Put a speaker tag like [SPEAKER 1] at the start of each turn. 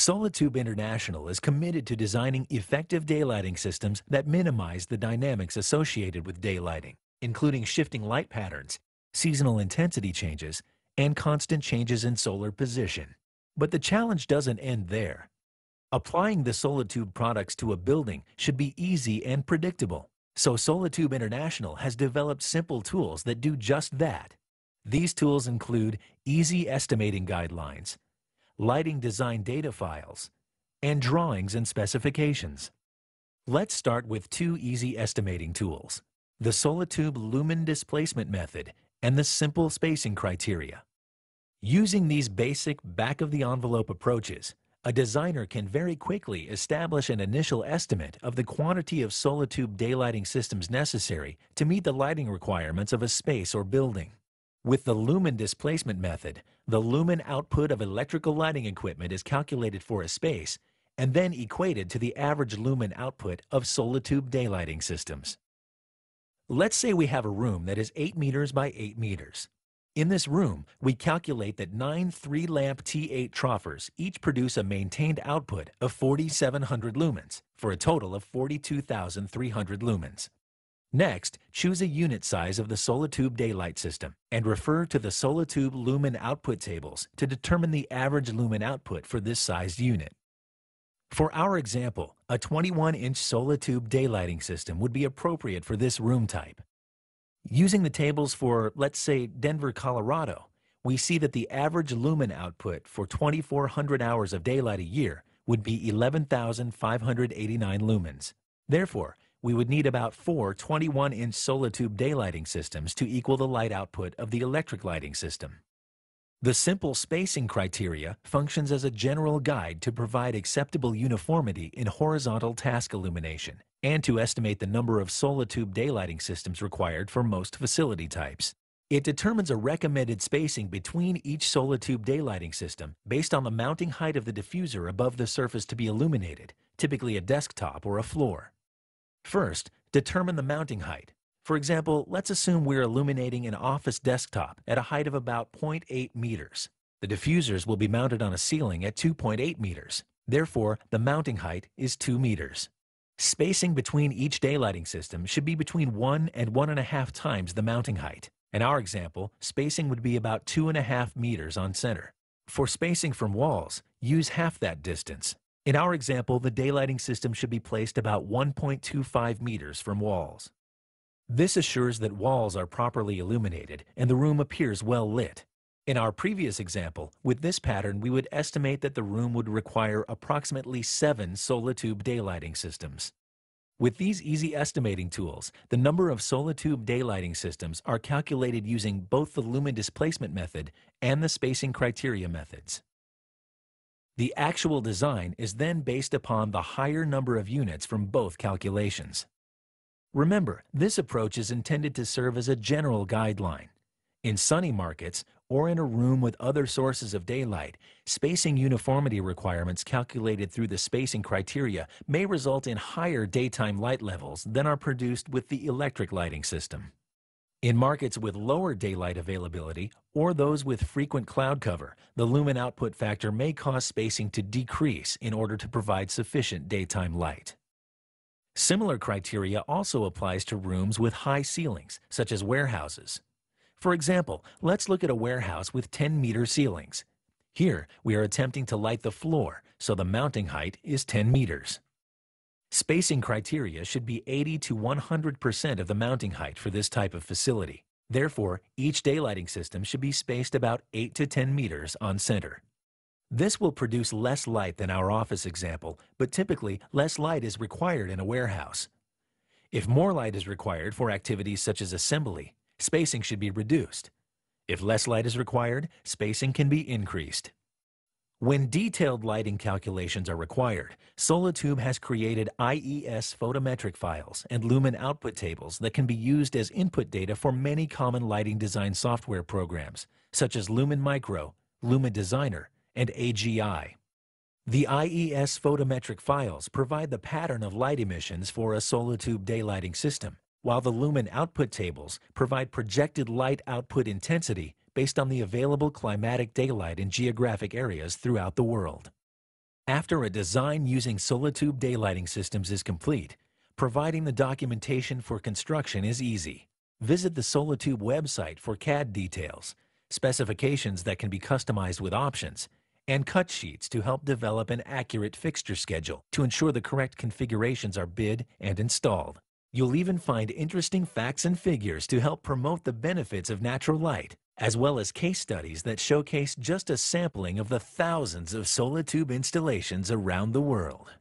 [SPEAKER 1] Solatube International is committed to designing effective daylighting systems that minimize the dynamics associated with daylighting, including shifting light patterns, seasonal intensity changes, and constant changes in solar position. But the challenge doesn't end there. Applying the Solatube products to a building should be easy and predictable, so Solatube International has developed simple tools that do just that. These tools include easy estimating guidelines, lighting design data files, and drawings and specifications. Let's start with two easy estimating tools, the Solatube Lumen Displacement Method and the Simple Spacing Criteria. Using these basic back-of-the-envelope approaches, a designer can very quickly establish an initial estimate of the quantity of Solatube daylighting systems necessary to meet the lighting requirements of a space or building. With the lumen displacement method, the lumen output of electrical lighting equipment is calculated for a space and then equated to the average lumen output of Solatube daylighting systems. Let's say we have a room that is 8 meters by 8 meters. In this room, we calculate that 9 3-lamp T8 troffers each produce a maintained output of 4,700 lumens for a total of 42,300 lumens. Next, choose a unit size of the Solatube daylight system and refer to the Solatube lumen output tables to determine the average lumen output for this sized unit. For our example, a 21-inch Solatube daylighting system would be appropriate for this room type. Using the tables for, let's say, Denver, Colorado, we see that the average lumen output for 2,400 hours of daylight a year would be 11,589 lumens. Therefore, we would need about 4 21-inch Solatube daylighting systems to equal the light output of the electric lighting system. The simple spacing criteria functions as a general guide to provide acceptable uniformity in horizontal task illumination and to estimate the number of Solatube daylighting systems required for most facility types. It determines a recommended spacing between each Solatube daylighting system based on the mounting height of the diffuser above the surface to be illuminated, typically a desktop or a floor. First, determine the mounting height. For example, let's assume we're illuminating an office desktop at a height of about 0.8 meters. The diffusers will be mounted on a ceiling at 2.8 meters. Therefore, the mounting height is 2 meters. Spacing between each daylighting system should be between 1 and 1.5 times the mounting height. In our example, spacing would be about 2.5 meters on center. For spacing from walls, use half that distance. In our example, the daylighting system should be placed about 1.25 meters from walls. This assures that walls are properly illuminated and the room appears well lit. In our previous example, with this pattern, we would estimate that the room would require approximately 7 Solatube daylighting systems. With these easy estimating tools, the number of Solatube daylighting systems are calculated using both the lumen displacement method and the spacing criteria methods. The actual design is then based upon the higher number of units from both calculations. Remember, this approach is intended to serve as a general guideline. In sunny markets, or in a room with other sources of daylight, spacing uniformity requirements calculated through the spacing criteria may result in higher daytime light levels than are produced with the electric lighting system. In markets with lower daylight availability, or those with frequent cloud cover, the lumen output factor may cause spacing to decrease in order to provide sufficient daytime light. Similar criteria also applies to rooms with high ceilings, such as warehouses. For example, let's look at a warehouse with 10-meter ceilings. Here, we are attempting to light the floor, so the mounting height is 10 meters. Spacing criteria should be 80 to 100% of the mounting height for this type of facility. Therefore, each daylighting system should be spaced about 8 to 10 meters on center. This will produce less light than our office example, but typically less light is required in a warehouse. If more light is required for activities such as assembly, spacing should be reduced. If less light is required, spacing can be increased. When detailed lighting calculations are required, Solatube has created IES photometric files and lumen output tables that can be used as input data for many common lighting design software programs, such as Lumen Micro, Lumen Designer, and AGI. The IES photometric files provide the pattern of light emissions for a Solatube daylighting system, while the lumen output tables provide projected light output intensity based on the available climatic daylight in geographic areas throughout the world. After a design using Solatube daylighting systems is complete, providing the documentation for construction is easy. Visit the Solatube website for CAD details, specifications that can be customized with options, and cut sheets to help develop an accurate fixture schedule to ensure the correct configurations are bid and installed. You'll even find interesting facts and figures to help promote the benefits of natural light, as well as case studies that showcase just a sampling of the thousands of Solatube installations around the world.